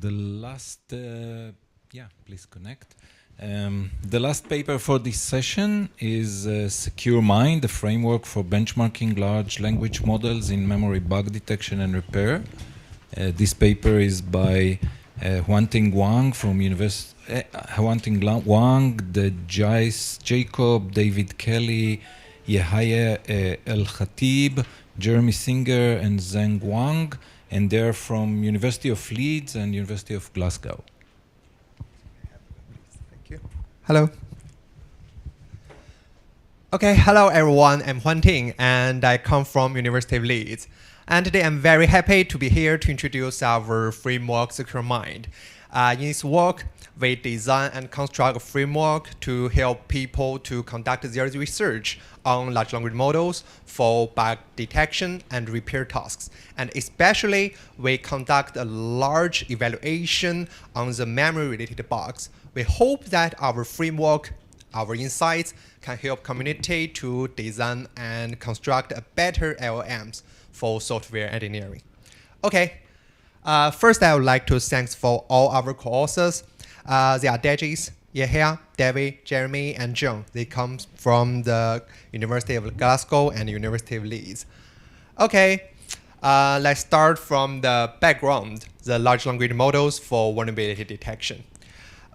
The last, please connect. The last paper for this session is SecureMind, the framework for benchmarking large language models in memory bug detection and repair. This paper is by Huanting Wang from Huanting Wang, Dejice, Jacob, David Kelly, Yehia, Elkhatib, Jeremy Singer, and Zheng Wang, and they're from University of Leeds and University of Glasgow. Thank you. Hello. Okay, hello everyone. I'm Huanting, and I come from University of Leeds. And today I'm very happy to be here to introduce our framework, SecureMind. In this work, we design and construct a framework to help people to conduct their research on large language models for bug detection and repair tasks. And especially, we conduct a large evaluation on the memory-related bugs. We hope that our framework, our insights, can help community to design and construct a better LLMs for software engineering. Okay, first I would like to thank for all our co-authors. They are Dejice, Yehia, David, Jeremy, and Zheng. They come from the University of Glasgow and University of Leeds. Okay, let's start from the background, the large language models for vulnerability detection.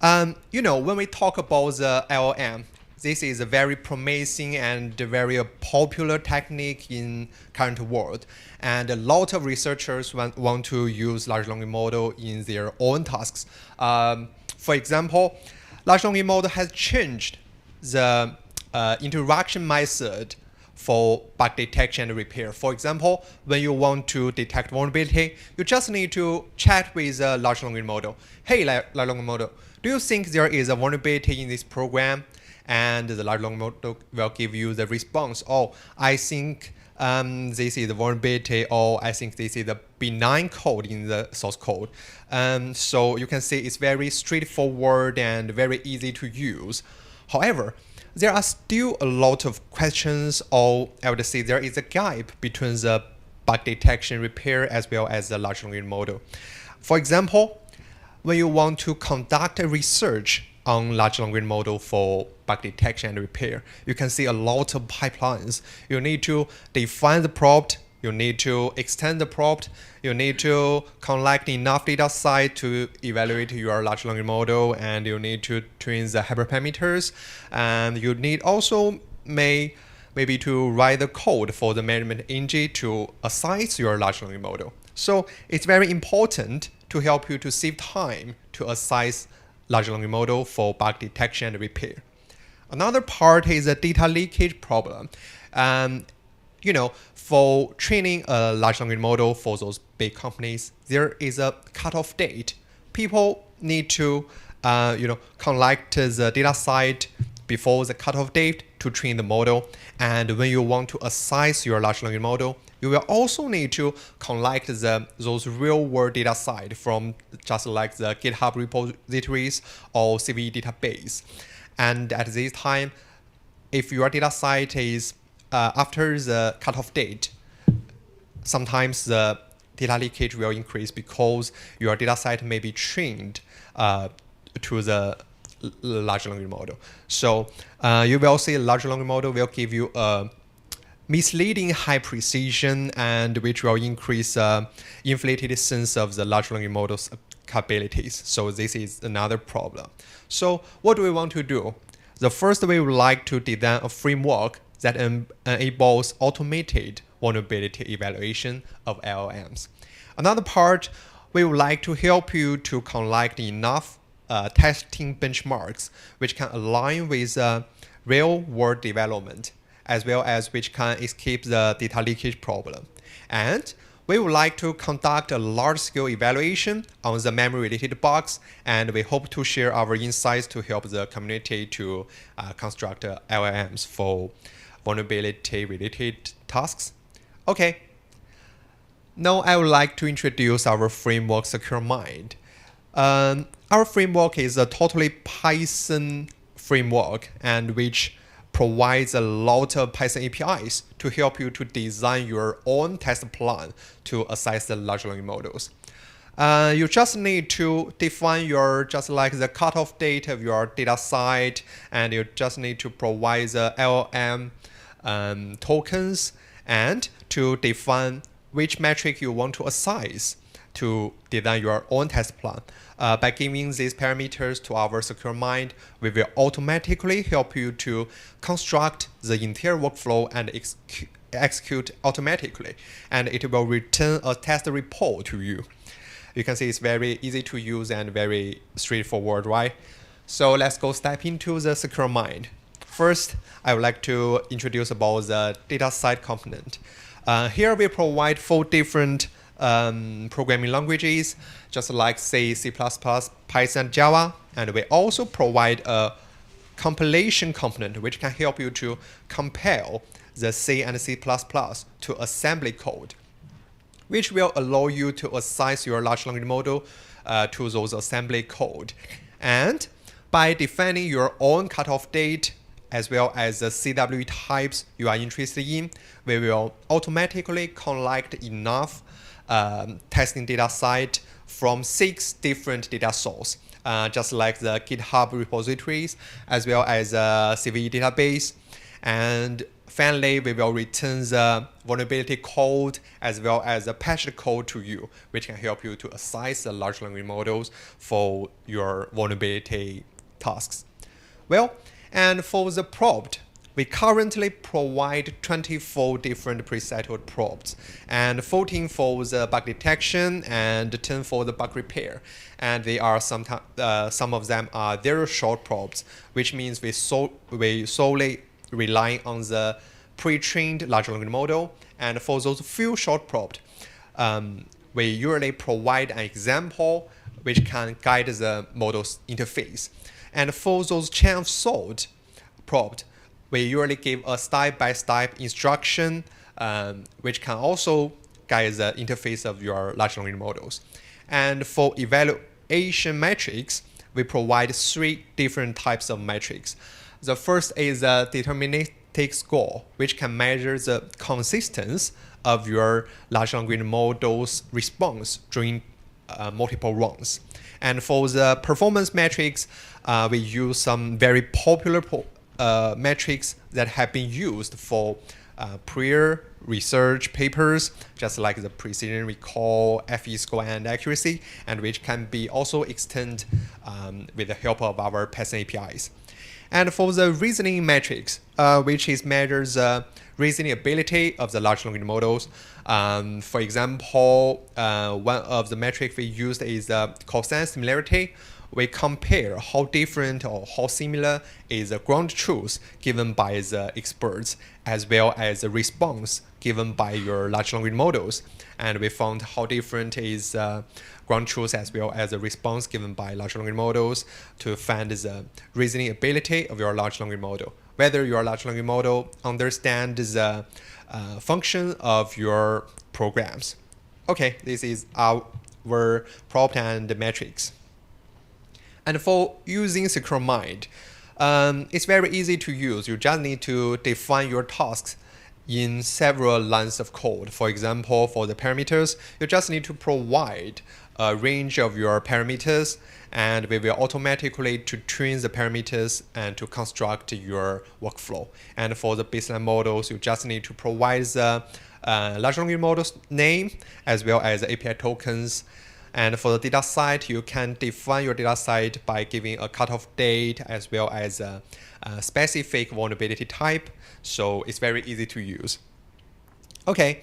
When we talk about the LLM, this is a very promising and very popular technique in current world. And a lot of researchers want to use large language model in their own tasks. For example, large language model has changed the interaction method for bug detection and repair. For example, when you want to detect vulnerability, you just need to chat with a large language model. Hey, large language model, do you think there is a vulnerability in this program? And the large language model will give you the response. Oh, I think this is the vulnerability, or I think this is the benign code in the source code. So you can see it's very straightforward and very easy to use. However, there are still a lot of questions, or I would say there is a gap between the bug detection repair as well as the large language model. For example, when you want to conduct a research on large language model for bug detection and repair, you can see a lot of pipelines. You need to define the prompt, you need to extend the prompt, you need to collect enough data set to evaluate your large language model, and you need to train the hyperparameters, and you need also maybe to write the code for the management engine to assess your large language model. So it's very important to help you to save time to assess large language model for bug detection and repair. Another part is a data leakage problem. For training a large language model for those big companies, there is a cutoff date. People need to, collect the data set before the cutoff date to train the model. And when you want to assess your large language model, you will also need to collect those real-world data set from just like the GitHub repositories or CVE database. And at this time, if your data set is after the cutoff date, sometimes the data leakage will increase because your data set may be trained to the large language model. So you will see a large language model will give you a misleading high precision, and which will increase inflated sense of the large language model's capabilities. So this is another problem. So what do we want to do? The first, we would like to design a framework that enables automated vulnerability evaluation of LLMs. Another part, we would like to help you to collect enough testing benchmarks which can align with real-world development, as well as which can escape the data leakage problem. And we would like to conduct a large-scale evaluation on the memory-related bugs, and we hope to share our insights to help the community to construct LLMs for vulnerability-related tasks. Okay, now I would like to introduce our framework, SecureMind. Our framework is a totally Python framework, and which provides a lot of Python APIs to help you to design your own test plan to assess the large language models. You just need to define your, just like the cutoff date of your data set, and you just need to provide the LLM tokens and to define which metric you want to assign to design your own test plan. By giving these parameters to our SecureMind, we will automatically help you to construct the entire workflow and execute automatically, and it will return a test report to you. You can see it's very easy to use and very straightforward, right? So let's go step into the SecureMind. First, I would like to introduce about the dataset component. Here we provide 4 different programming languages, just like C, C++, Python, Java, and we also provide a compilation component which can help you to compile the C and C++ to assembly code, which will allow you to assign your large language model to those assembly code. And by defining your own cutoff date as well as the CWE types you are interested in, we will automatically collect enough testing data set from 6 different data sources, just like the GitHub repositories as well as the CVE database. And finally, we will return the vulnerability code as well as the patched code to you, which can help you to assess the large language models for your vulnerability tasks. Well, and for the prompt, we currently provide 24 different presettled prompts, and 14 for the bug detection and 10 for the bug repair. And they are some of them are very short prompts, which means we solely rely on the pre-trained large language model. And for those few short prompts, we usually provide an example which can guide the model's interface. And for those chain of thought prompt, we usually give a step-by-step instruction, which can also guide the interface of your large language models. And for evaluation metrics, we provide 3 different types of metrics. The first is a deterministic score, which can measure the consistency of your large language model's response during multiple runs. And for the performance metrics, we use some very popular metrics that have been used for prior research papers, just like the precision recall, FE score, and accuracy, and which can be also extended with the help of our Python APIs. And for the reasoning metrics, which is measures the reasoning ability of the large language models. For example, one of the metrics we used is cosine similarity. We compare how different or how similar is the ground truth given by the experts as well as the response given by your large language models. And we found how different is ground truth as well as the response given by large language models to find the reasoning ability of your large language model, whether your large language model understands the function of your programs. Okay, this is our prompt and metrics. And for using SecureMind, it's very easy to use. You just need to define your tasks in several lines of code. For example, for the parameters, you just need to provide a range of your parameters, and we will automatically to train the parameters and to construct your workflow. And for the baseline models, you just need to provide the large language model's name as well as the API tokens. And for the data set, you can define your data set by giving a cutoff date as well as a specific vulnerability type. So it's very easy to use. Okay,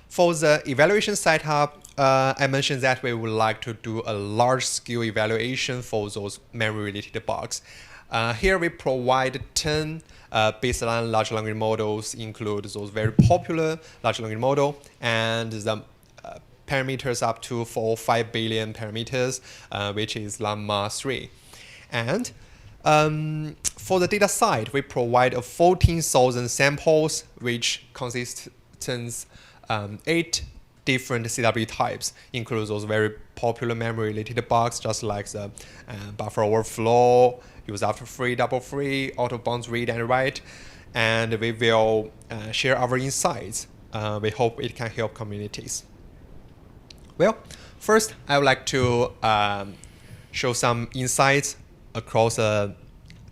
for the evaluation setup, I mentioned that we would like to do a large-scale evaluation for those memory-related bugs. Here we provide 10 baseline large language models, include those very popular large language model and the parameters up to 4 or 5 billion parameters, which is Llama 3. And for the data side, we provide 14,000 samples, which consists 8 different CW types, include those very popular memory-related bugs, just like the buffer overflow, use after free, double free, auto bounds read and write. And we will share our insights. We hope it can help communities. Well, First, I would like to show some insights across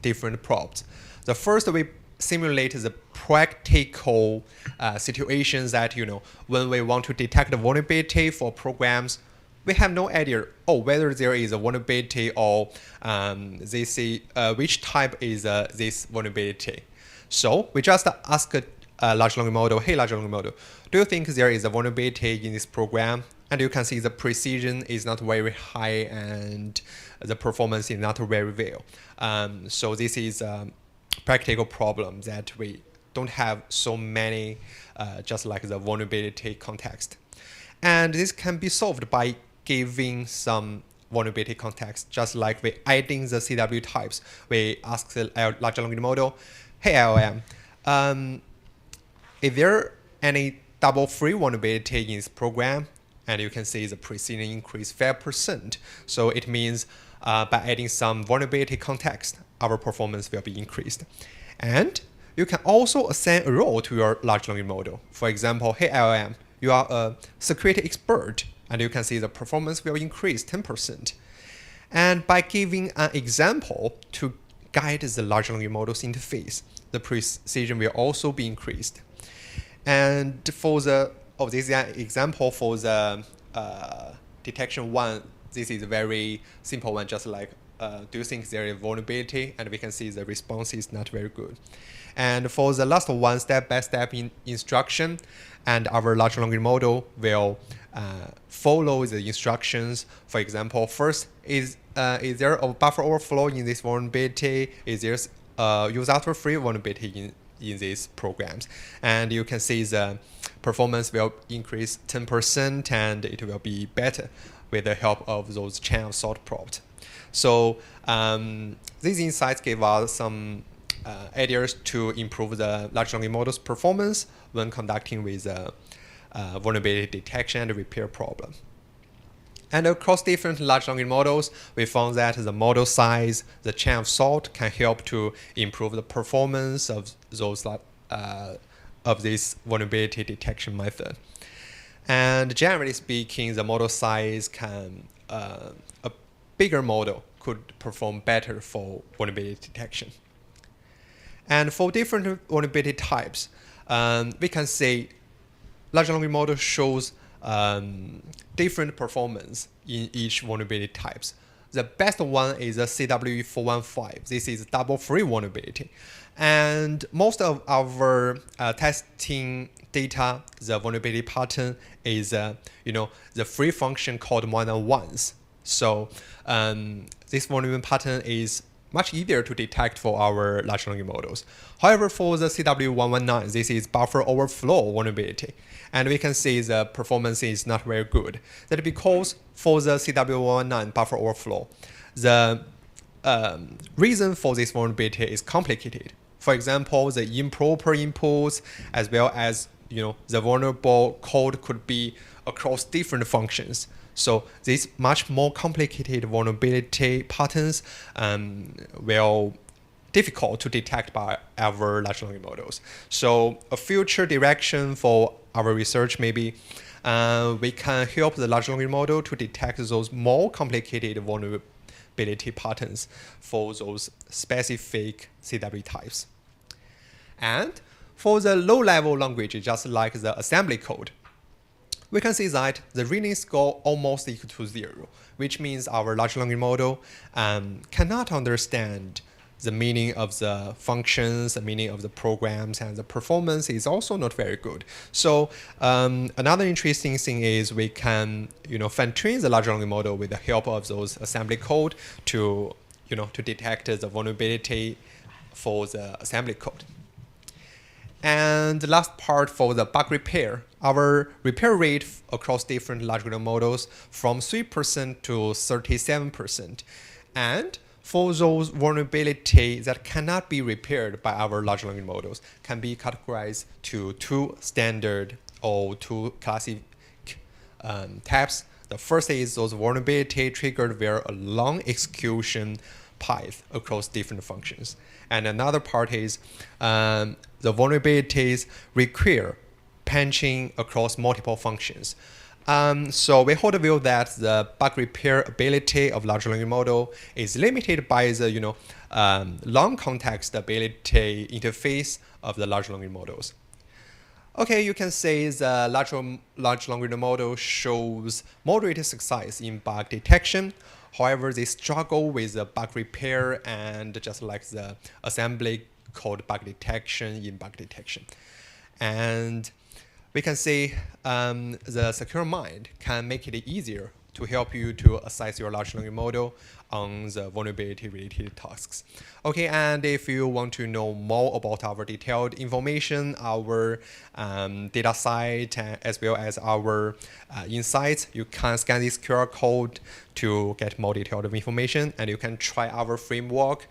different prompts. The first, we simulate the practical situations that, when we want to detect a vulnerability for programs, we have no idea whether there is a vulnerability or which type is this vulnerability. So we just ask a large language model, hey, large language model, do you think there is a vulnerability in this program? And you can see the precision is not very high and the performance is not very well. So this is a practical problem that we don't have so many, just like the vulnerability context. And this can be solved by giving some vulnerability context, just like we adding the CW types. We ask the large language model, hey LLM, is there any double free vulnerability in this program? And you can see the precision increase 5%. So it means by adding some vulnerability context, our performance will be increased. And you can also assign a role to your large language model. For example, hey LLM, you are a security expert, and you can see the performance will increase 10%. And by giving an example to guide the large language model's interface, the precision will also be increased. And for this example for the detection one, this is a very simple one, just like do you think there is vulnerability? And we can see the response is not very good. And for the last one, step-by-step instruction, and our large language model will follow the instructions. For example, first, is there a buffer overflow in this vulnerability? Is there use auto-free vulnerability in these programs? And you can see the performance will increase 10% and it will be better with the help of those chain of thought prompts. So these insights give us some ideas to improve the large language model's performance when conducting with vulnerability detection and repair problem. And across different large language models, we found that the model size, the chain of thought can help to improve the performance of those of this vulnerability detection method. And generally speaking, the model size can a bigger model could perform better for vulnerability detection. And for different vulnerability types, we can say large language model shows different performance in each vulnerability types. The best one is a CW415. This is double free vulnerability. And most of our testing data, the vulnerability pattern is the free function called more than once. So this vulnerability pattern is much easier to detect for our large language models. However, for the CW119, this is buffer overflow vulnerability. And we can see the performance is not very good. That's because for the CW119 buffer overflow, the reason for this vulnerability is complicated. For example, the improper inputs, as well as the vulnerable code could be across different functions. So these much more complicated vulnerability patterns will difficult to detect by our large language models. So a future direction for our research maybe we can help the large language model to detect those more complicated vulnerability patterns for those specific CW types. And for the low-level language, just like the assembly code, we can see that the reading score almost equal to 0, which means our large language model cannot understand the meaning of the functions, the meaning of the programs, and the performance is also not very good. So another interesting thing is we can fine-tune the large language model with the help of those assembly code to to detect the vulnerability for the assembly code. And the last part for the bug repair, our repair rate across different large language models from 3% to 37%. And for those vulnerabilities that cannot be repaired by our large language models can be categorized to two standard or two classic types. The first is those vulnerability triggered via a long execution path across different functions. And another part is the vulnerabilities require patching across multiple functions. So we hold the view that the bug repair ability of large language model is limited by the long context ability interface of the large language models. Okay, you can say the large language model shows moderate success in bug detection. However, they struggle with the bug repair and just like the assembly code bug detection in bug detection. And we can say the SecureMind can make it easier to help you to assess your large language model on the vulnerability-related tasks. Okay, and if you want to know more about our detailed information, our data set, as well as our insights, you can scan this QR code to get more detailed information, and you can try our framework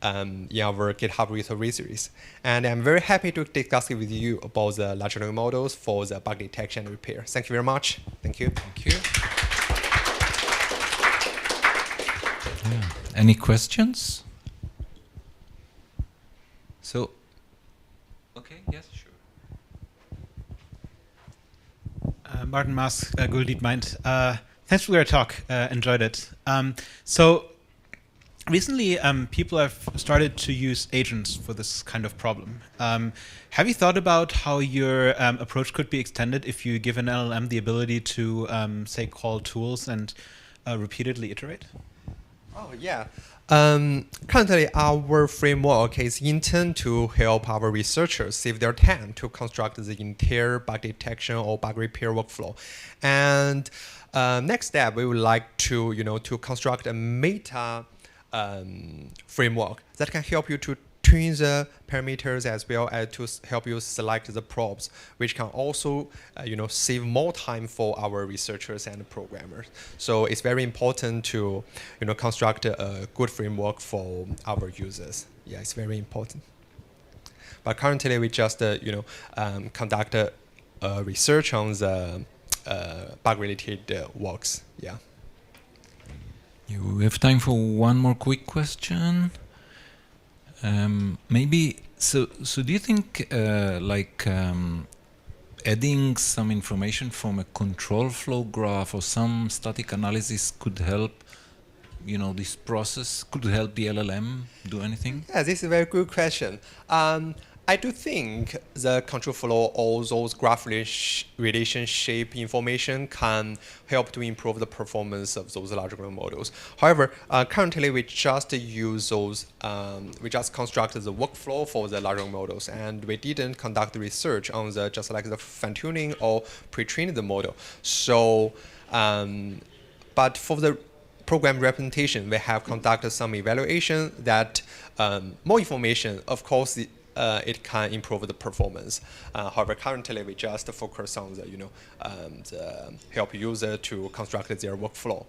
in our GitHub repository series. And I'm very happy to discuss with you about the large language models for the bug detection and repair. Thank you very much. Thank you. Thank you. Yeah. Any questions? So, okay, yes, sure. Martin Maas, SecureMind. Thanks for your talk. Enjoyed it. So recently, people have started to use agents for this kind of problem. Have you thought about how your approach could be extended if you give an LLM the ability to, say, call tools and repeatedly iterate? Oh, yeah. Currently, our framework is intended to help our researchers save their time to construct the entire bug detection or bug repair workflow. And next step, we would like to, to construct a meta framework that can help you to tune the parameters as well as to help you select the props, which can also, save more time for our researchers and programmers. So it's very important to, construct a good framework for our users. Yeah, it's very important. But currently, we just, conduct research on the bug-related works. Yeah. You have time for one more quick question. Maybe, so do you think adding some information from a control flow graph or some static analysis could help, this process, could help the LLM do anything? Yeah, this is a very good question. I do think the control flow or those graph relationship information can help to improve the performance of those large language models. However, currently we just use those, we just constructed the workflow for the large language models, and we didn't conduct research on the just like the fine-tuning or pre-training the model. So, but for the program representation, we have conducted some evaluation that more information, of course, it can improve the performance. However, currently we just focus on the, the help user to construct their workflow.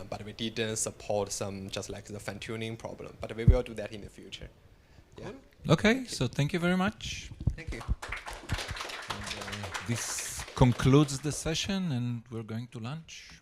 But we didn't support some just like the fine-tuning problem. But we will do that in the future. Yeah. Okay, so thank you very much. Thank you. And, this concludes the session, and we're going to lunch.